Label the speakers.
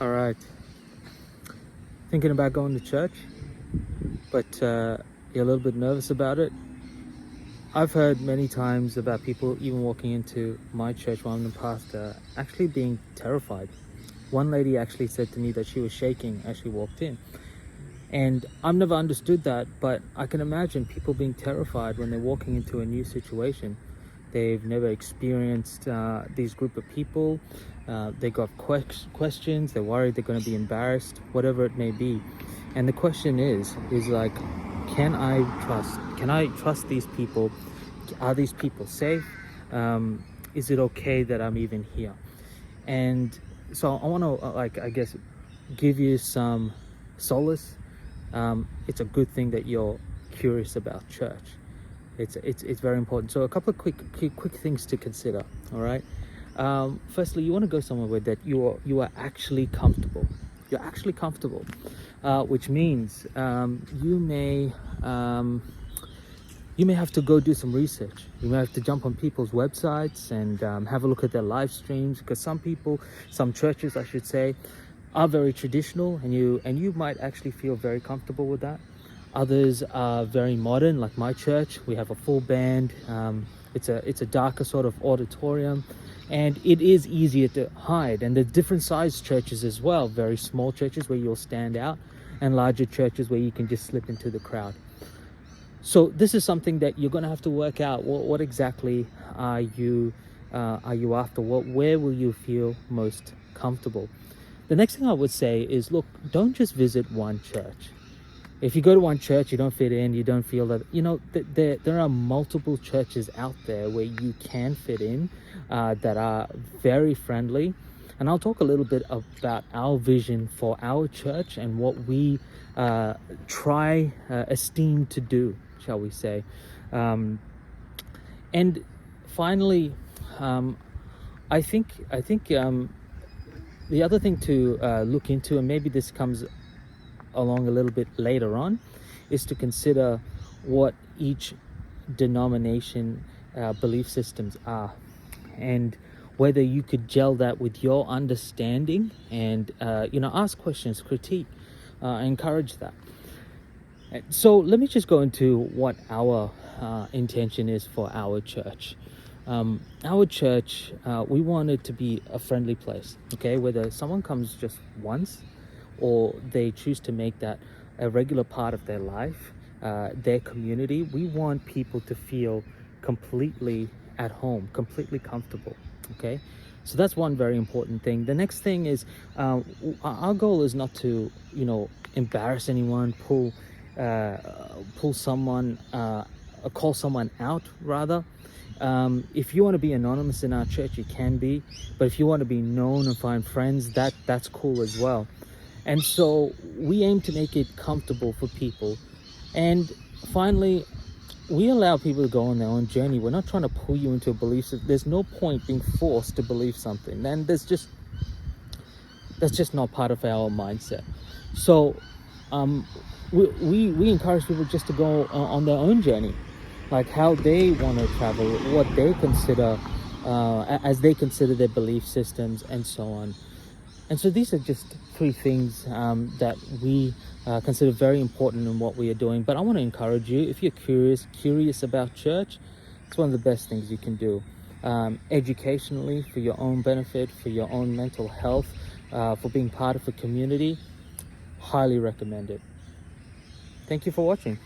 Speaker 1: All right. Thinking about going to church, but you're a little bit nervous about it. I've heard many times about people even walking into my church while I'm the pastor actually being terrified. One lady actually said to me that she was shaking as she walked in. And I've never understood that, but I can imagine people being terrified when they're walking into a new situation. They've never experienced these group of people. They got questions. They're worried they're going to be embarrassed, whatever it may be. And the question is like, can I trust? Can I trust these people? Are these people safe? Is it okay that I'm even here? And so I want to, I guess, give you some solace. It's a good thing that you're curious about church. It's very important. So a couple of quick things to consider. All right. Firstly, you want to go somewhere where that you are actually comfortable. You're actually comfortable, which means you may have to go do some research. You may have to jump on people's websites and have a look at their live streams, because some churches, I should say, are very traditional, and you might actually feel very comfortable with that. Others are very modern, like my church. We have a full band. It's a darker sort of auditorium, and it is easier to hide. And there's different sized churches as well. Very small churches where you'll stand out, and larger churches where you can just slip into the crowd. So this is something that you're going to have to work out. What exactly are you after? Where will you feel most comfortable? The next thing I would say is, look, don't just visit one church. If you go to one church, you don't fit in, you don't feel that, there are multiple churches out there where you can fit in, that are very friendly. And I'll talk a little bit about our vision for our church and what we esteem to do, shall we say. And finally, I think the other thing to look into, and maybe this comes along a little bit later on, is to consider what each denomination belief systems are, and whether you could gel that with your understanding, and ask questions, critique, encourage that. So let me just go into what our intention is for our church. Our church, we want it to be a friendly place, okay? Whether someone comes just once or they choose to make that a regular part of their life, their community, we want people to feel completely at home, completely comfortable, okay? So that's one very important thing. The next thing is, our goal is not to, embarrass anyone, pull someone, call someone out, rather. If you want to be anonymous in our church, you can be, but if you want to be known and find friends, that's cool as well. And so we aim to make it comfortable for people. And finally, we allow people to go on their own journey. We're not trying to pull you into a belief system. There's no point being forced to believe something. And that's just not part of our mindset. So we encourage people just to go on their own journey, like how they want to travel, what they consider as they consider their belief systems, and so on. And so these are just three things that we consider very important in what we are doing. But I want to encourage you, if you're curious about church, it's one of the best things you can do. Educationally, for your own benefit, for your own mental health, for being part of a community, highly recommend it. Thank you for watching.